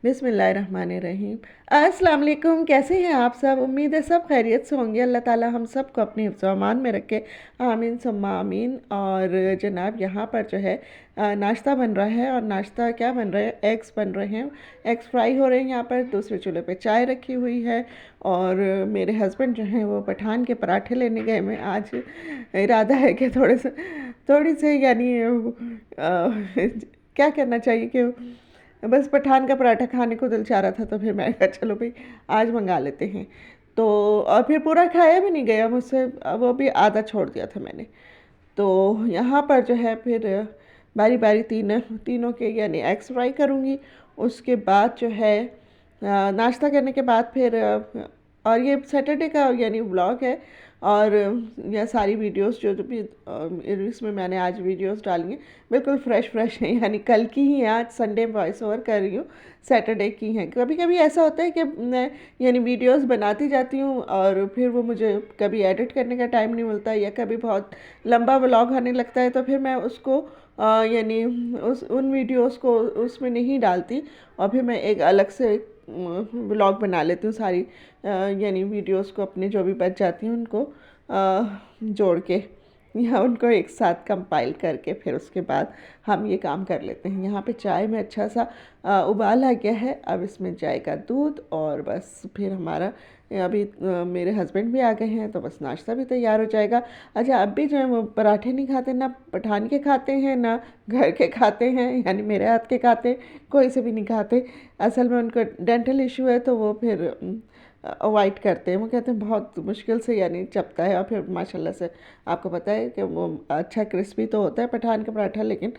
बिस्मिल्लाहिर्रहमानिर्रहीम। अस्सलाम वालेकुम। कैसे हैं आप सब? उम्मीद है सब खैरियत से होंगे। अल्लाह ताला हम सब को अपने हिफ्ज़ व अमान में रखे, आमीन सुम्मा आमीन। और जनाब यहाँ पर जो है नाश्ता बन रहा है। और नाश्ता क्या बन रहा है? एग्स बन रहे हैं। एग्स फ्राई हो रहे हैं। यहाँ पर दूसरे चूल्हे पे चाय रखी हुई है। और मेरे हस्बैंड जो हैं वो पठान के पराठे लेने गए। मैं आज इरादा है कि थोड़ी से यानी क्या करना चाहिए कि बस पठान का पराठा खाने को दिल चाह रहा था, तो फिर मैं कहा चलो भाई आज मंगा लेते हैं। तो और फिर पूरा खाया भी नहीं गया मुझसे, वो भी आधा छोड़ दिया था मैंने। तो यहाँ पर जो है फिर बारी बारी तीनों के यानी एग्स फ्राई करूँगी। उसके बाद जो है नाश्ता करने के बाद फिर और ये सैटरडे का यानी व्लॉग है। और यह सारी वीडियोस जो भी इसमें मैंने आज वीडियोस डाली हैं बिल्कुल फ्रेश हैं, यानी कल की ही हैं। आज संडे वॉइस ओवर कर रही हूँ, सैटरडे की हैं। कभी कभी ऐसा होता है कि मैं यानी वीडियोस बनाती जाती हूँ और फिर वो मुझे कभी एडिट करने का टाइम नहीं मिलता, या कभी बहुत लंबा व्लॉग आने लगता है, तो फिर मैं उसको यानी उन वीडियोस को उसमें नहीं डालती। और फिर मैं एक अलग से व्लॉग बना लेती हूँ सारी यानी वीडियोस को अपने जो भी बच जाती हैं उनको जोड़ के, या उनको एक साथ कंपाइल करके फिर उसके बाद हम ये काम कर लेते हैं। यहाँ पे चाय में अच्छा सा उबाल आ गया है। अब इसमें चाय का दूध और बस फिर हमारा अभी मेरे हस्बैंड भी आ गए हैं, तो बस नाश्ता भी तैयार हो जाएगा। अच्छा, अब भी जो है वो पराठे नहीं खाते, ना पठान के खाते हैं ना घर के खाते हैं, यानी मेरे हाथ के खाते हैं, कोई से भी नहीं खाते। असल में उनको डेंटल इशू है, तो वो फिर अवॉइड करते हैं। वो कहते हैं बहुत मुश्किल से यानी चपता है। और फिर माशाल्लाह से आपको पता है कि वो अच्छा क्रिस्पी तो होता है पठान का पराठा, लेकिन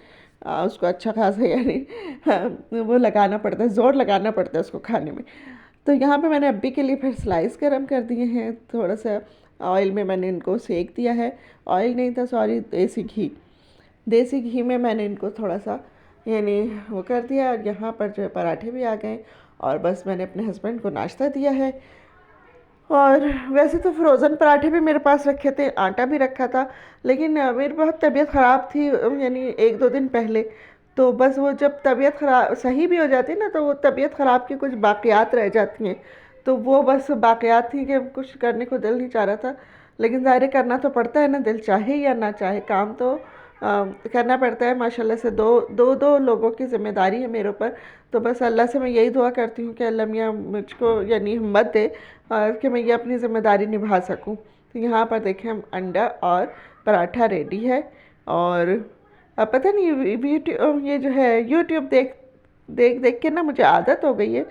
उसको अच्छा खासा यानी वो लगाना पड़ता है, ज़ोर लगाना पड़ता है उसको खाने में। तो यहाँ पे मैंने अब्बी के लिए फिर स्लाइस गरम कर दिए हैं। थोड़ा सा ऑयल में मैंने इनको सेक दिया है। ऑयल नहीं था, सॉरी, देसी घी में मैंने इनको थोड़ा सा यानी वो कर दिया। और यहाँ पर जो है पराठे भी आ गए और बस मैंने अपने हस्बैंड को नाश्ता दिया है। और वैसे तो फ्रोज़न पराठे भी मेरे पास रखे थे, आटा भी रखा था, लेकिन मेरी बहुत तबीयत ख़राब थी यानी एक दो दिन पहले। तो बस वो जब तबीयत ख़राब सही भी हो जाती है ना, तो वो तबीयत ख़राब की कुछ बाक़ियात रह जाती हैं। तो वो बस बाक़ियात थी कि कुछ करने को दिल नहीं चाह रहा था, लेकिन ज़ाहिर करना तो पड़ता है ना, दिल चाहे या ना चाहे, काम तो करना पड़ता है। माशाल्लाह से दो लोगों की ज़िम्मेदारी है मेरे ऊपर। तो बस अल्लाह से मैं यही दुआ करती हूँ कि अल्लाह मियाँ मुझको यानी हिम्मत दे और कि मैं ये अपनी ज़िम्मेदारी निभा सकूँ। तो यहाँ पर देखें, हम अंडा और पराठा रेडी है। और अब पता नहीं ये जो है यूट्यूब देख देख देख के ना मुझे आदत हो गई है।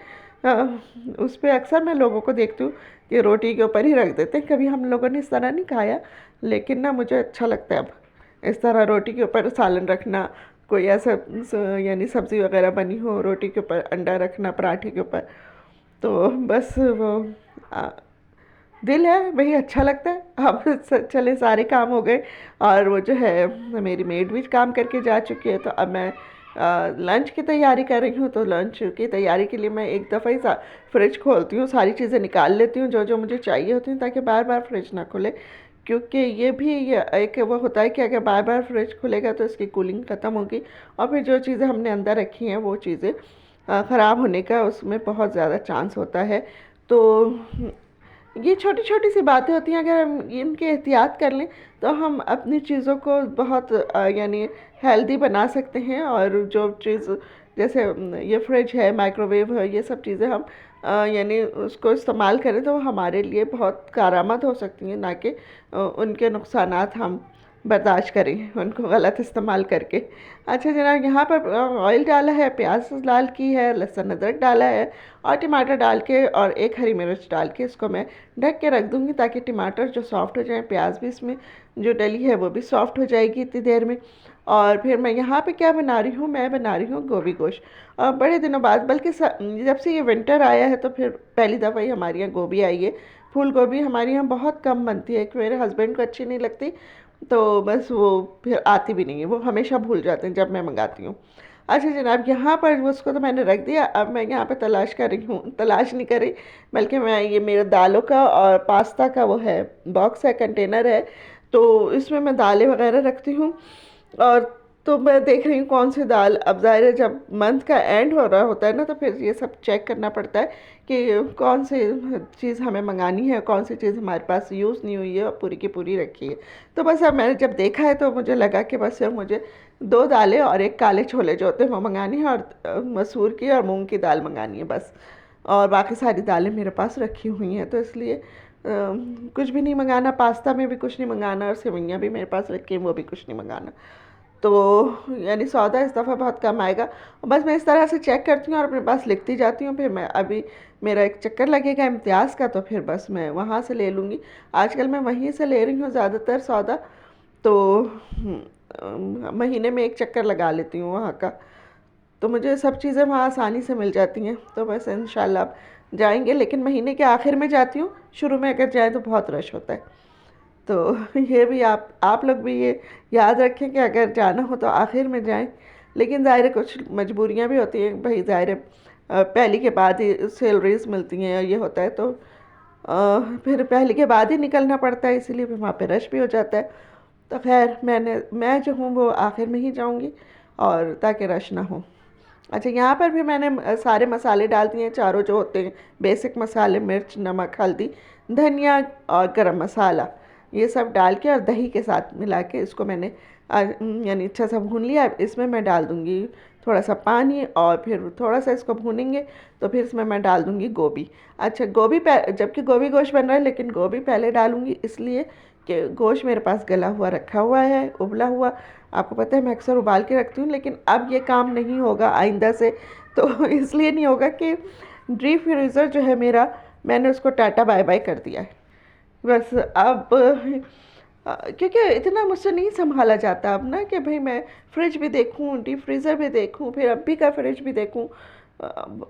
उस पर अक्सर मैं लोगों को देखती हूँ कि रोटी के ऊपर ही रख देते हैं। कभी हम लोगों ने इस तरह नहीं खाया, लेकिन ना मुझे अच्छा लगता है अब इस तरह रोटी के ऊपर सालन रखना। कोई ऐसा यानी सब्ज़ी वगैरह बनी हो, रोटी के ऊपर अंडा रखना, पराठे के ऊपर, तो बस वो आ, दिल है वही अच्छा लगता है। अब चले सारे काम हो गए और वो जो है मेरी मेड भी काम करके जा चुकी है। तो अब मैं लंच की तैयारी कर रही हूँ। तो लंच की तैयारी के लिए मैं एक दफ़ा ही फ्रिज खोलती हूँ, सारी चीज़ें निकाल लेती हूँ जो जो मुझे चाहिए होती हैं, ताकि बार बार फ्रिज ना खुले। क्योंकि ये भी एक वो होता है कि अगर बार बार फ्रिज खुलेगा तो इसकी कूलिंग ख़त्म होगी, और फिर जो चीज़ें हमने अंदर रखी हैं वो चीज़ें ख़राब होने का उसमें बहुत ज़्यादा चांस होता है। तो ये छोटी छोटी सी बातें होती हैं, अगर हम इनके एहतियात कर लें तो हम अपनी चीज़ों को बहुत यानी हेल्दी बना सकते हैं। और जो चीज़ जैसे ये फ्रिज है, माइक्रोवेव है, ये सब चीज़ें हम यानी उसको इस्तेमाल करें तो वो हमारे लिए बहुत कारआमद हो सकती हैं, ना कि उनके नुकसानात हम बर्दाश्त करें उनको गलत इस्तेमाल करके। अच्छा जनाब, यहाँ पर ऑयल डाला है, प्याज लाल की है, लहसुन अदरक डाला है और टमाटर डाल के और एक हरी मिर्च डाल के इसको मैं ढक के रख दूँगी, ताकि टमाटर जो सॉफ़्ट हो जाए, प्याज भी इसमें जो डली है वो भी सॉफ़्ट हो जाएगी इतनी देर में। और फिर मैं यहाँ पे क्या बना रही हूँ, मैं बना रही हूँ गोभी गोश्त। और बड़े दिनों बाद, बल्कि जब से ये विंटर आया है तो फिर पहली दफ़ा ही हमारे यहाँ गोभी आई है। फूल गोभी हमारे यहाँ बहुत कम बनती है, कि मेरे हस्बैंड को अच्छी नहीं लगती, तो बस वो फिर आती भी नहीं है, वो हमेशा भूल जाते हैं जब मैं मंगाती हूँ। अच्छा जनाब, यहाँ पर उसको तो मैंने रख दिया। अब मैं यहाँ पे तलाश कर रही हूँ, तलाश नहीं कर रही बल्कि मैं ये मेरे दालों का और पास्ता का वो है बॉक्स है, कंटेनर है, तो इसमें मैं दालें वगैरह रखती हूँ। और तो मैं देख रही हूँ कौन सी दाल। अब ज़ाहिर है जब मंथ का एंड हो रहा होता है ना, तो फिर ये सब चेक करना पड़ता है कि कौन सी चीज़ हमें मंगानी है, कौन सी चीज़ हमारे पास यूज़ नहीं हुई है और पूरी की पूरी रखी है। तो बस अब मैंने जब देखा है तो मुझे लगा कि बस सिर्फ मुझे 2 दालें और 1 काले छोले जो होते हैं वो मंगानी है, और मसूर की और मूंग की दाल मंगानी है बस। और बाकी सारी दालें मेरे पास रखी हुई हैं, तो इसलिए कुछ भी नहीं मंगाना, पास्ता में भी कुछ नहीं मंगाना, और सेवइयाँ भी मेरे पास रखी हैं, वो भी कुछ नहीं मंगाना। तो यानी सौदा इस दफ़ा बहुत कम आएगा। बस मैं इस तरह से चेक करती हूँ और अपने पास लिखती जाती हूँ। फिर मैं अभी मेरा एक चक्कर लगेगा इम्तियाज़ का, तो फिर बस मैं वहाँ से ले लूँगी। आजकल मैं वहीं से ले रही हूँ ज़्यादातर सौदा, तो महीने में एक चक्कर लगा लेती हूँ वहाँ का, तो मुझे सब चीज़ें वहाँ आसानी से मिल जाती हैं। तो बस इंशाल्लाह अब जाएंगे, लेकिन महीने के आखिर में जाती हूँ, शुरू में अगर जाए तो बहुत रश होता है। तो ये भी आप लोग भी ये याद रखें कि अगर जाना हो तो आखिर में जाएं। लेकिन ज़ाहिर है कुछ मजबूरियाँ भी होती हैं भाई, ज़ाहिर है पहली के बाद ही सैलरीज मिलती हैं, ये होता है, तो फिर पहले के बाद ही निकलना पड़ता है, इसीलिए फिर वहाँ पे रश भी हो जाता है। तो खैर मैं जो हूँ वो आखिर में ही जाऊँगी, और ताकि रश ना हो। अच्छा, यहाँ पर भी मैंने सारे मसाले डाल दिए हैं, चारों जो होते हैं बेसिक मसाले, मिर्च, नमक, हल्दी, धनिया और गरम मसाला, ये सब डाल के और दही के साथ मिला के इसको मैंने यानी अच्छा सा भून लिया। अब इसमें मैं डाल दूँगी थोड़ा सा पानी, और फिर थोड़ा सा इसको भूनेंगे तो फिर इसमें मैं डाल दूँगी गोभी। अच्छा, जबकि गोभी गोश्त बन रहा है, लेकिन गोभी पहले डालूँगी इसलिए कि गोश्त मेरे पास गला हुआ रखा हुआ है, उबला हुआ। आपको पता है मैं अक्सर उबाल के रखती हूँ, लेकिन अब ये काम नहीं होगा आइंदा से। तो इसलिए नहीं होगा कि डीप फ्रीज़र जो है मेरा, मैंने उसको टाटा बाय बाय कर दिया है। बस अब क्योंकि इतना मुझसे नहीं संभाला जाता अब ना, कि भाई मैं फ्रिज भी देखूं, डीप फ्रीज़र भी देखूं, फिर अभी का फ्रिज भी देखूं,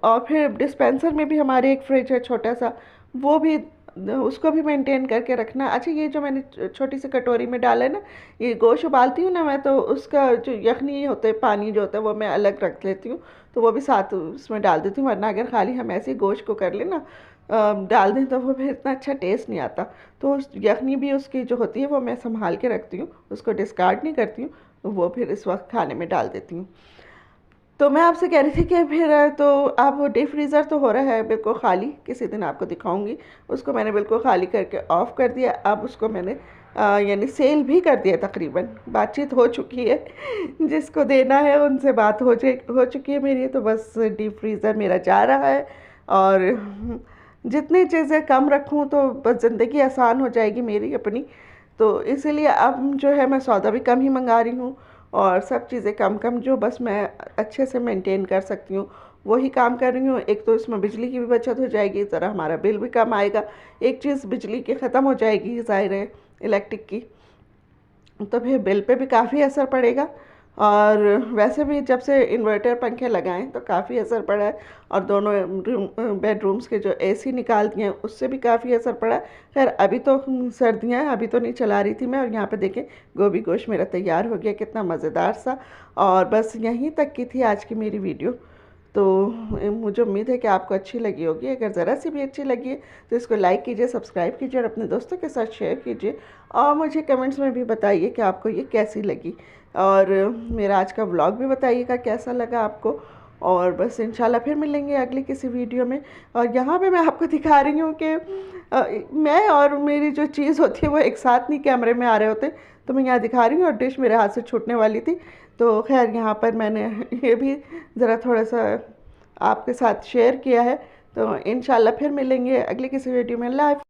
और फिर डिस्पेंसर में भी हमारे एक फ्रिज है छोटा सा, वो भी, उसको भी मेंटेन करके रखना। अच्छा, ये जो मैंने छोटी सी कटोरी में डाला है ना, ये गोश्त उबालती हूँ ना मैं, तो उसका जो यखनी होता है, पानी जो होता है, वो मैं अलग रख लेती हूँ, तो वो भी साथ उसमें डाल देती हूँ। वरना अगर खाली हम ऐसे ही गोश्त को कर लें ना, डाल दें, तो वो फिर इतना अच्छा टेस्ट नहीं आता। तो यखनी भी उसकी जो होती है वो मैं संभाल के रखती हूँ, उसको डिस्कार्ड नहीं करती हूँ, तो वो फिर इस वक्त खाने में डाल देती हूँ। तो मैं आपसे कह रही थी कि फिर तो अब डीप फ्रीज़र तो हो रहा है बिल्कुल खाली, किसी दिन आपको दिखाऊंगी। उसको मैंने बिल्कुल खाली करके ऑफ़ कर दिया। अब उसको मैंने यानी सेल भी कर दिया तकरीबन, बातचीत हो चुकी है, जिसको देना है उनसे बात हो चुकी है मेरी। तो बस डीप फ्रीज़र मेरा जा रहा है, और जितनी चीज़ें कम रखूँ तो बस ज़िंदगी आसान हो जाएगी मेरी अपनी। तो इसीलिए अब जो है मैं सौदा भी कम ही मंगा रही हूँ, और सब चीज़ें कम कम जो बस मैं अच्छे से मेंटेन कर सकती हूँ वही काम कर रही हूँ। एक तो इसमें बिजली की भी बचत हो जाएगी, ज़रा हमारा बिल भी कम आएगा। एक चीज़ बिजली की ख़त्म हो जाएगी ज़ाहिर है, इलेक्ट्रिक की, तो फिर बिल पे भी काफ़ी असर पड़ेगा। और वैसे भी जब से इन्वर्टर पंखे लगाएं तो काफ़ी असर पड़ा है, और दोनों बेडरूम्स के जो एसी निकाल दिए हैं उससे भी काफ़ी असर पड़ा है। खैर अभी तो सर्दियां हैं, अभी तो नहीं चला रही थी मैं। और यहाँ पे देखें गोभी गोश्त मेरा तैयार हो गया, कितना मज़ेदार सा। और बस यहीं तक की थी आज की मेरी वीडियो। तो मुझे उम्मीद है कि आपको अच्छी लगी होगी। अगर ज़रा सी भी अच्छी लगी है तो इसको लाइक कीजिए, सब्सक्राइब कीजिए, और अपने दोस्तों के साथ शेयर कीजिए। और मुझे कमेंट्स में भी बताइए कि आपको ये कैसी लगी, और मेरा आज का व्लॉग भी बताइएगा कैसा लगा आपको। और बस इंशाल्लाह फिर मिलेंगे अगली किसी वीडियो में। और यहाँ पे मैं आपको दिखा रही हूँ कि मैं और मेरी जो चीज़ होती है वो एक साथ नहीं कैमरे में आ रहे होते, तो मैं यहाँ दिखा रही हूँ, और डिश मेरे हाथ से छूटने वाली थी। तो खैर यहाँ पर मैंने ये भी ज़रा थोड़ा सा आपके साथ शेयर किया है। तो इंशाल्लाह फिर मिलेंगे अगली किसी वीडियो में। अल्लाह हाफ़िज़।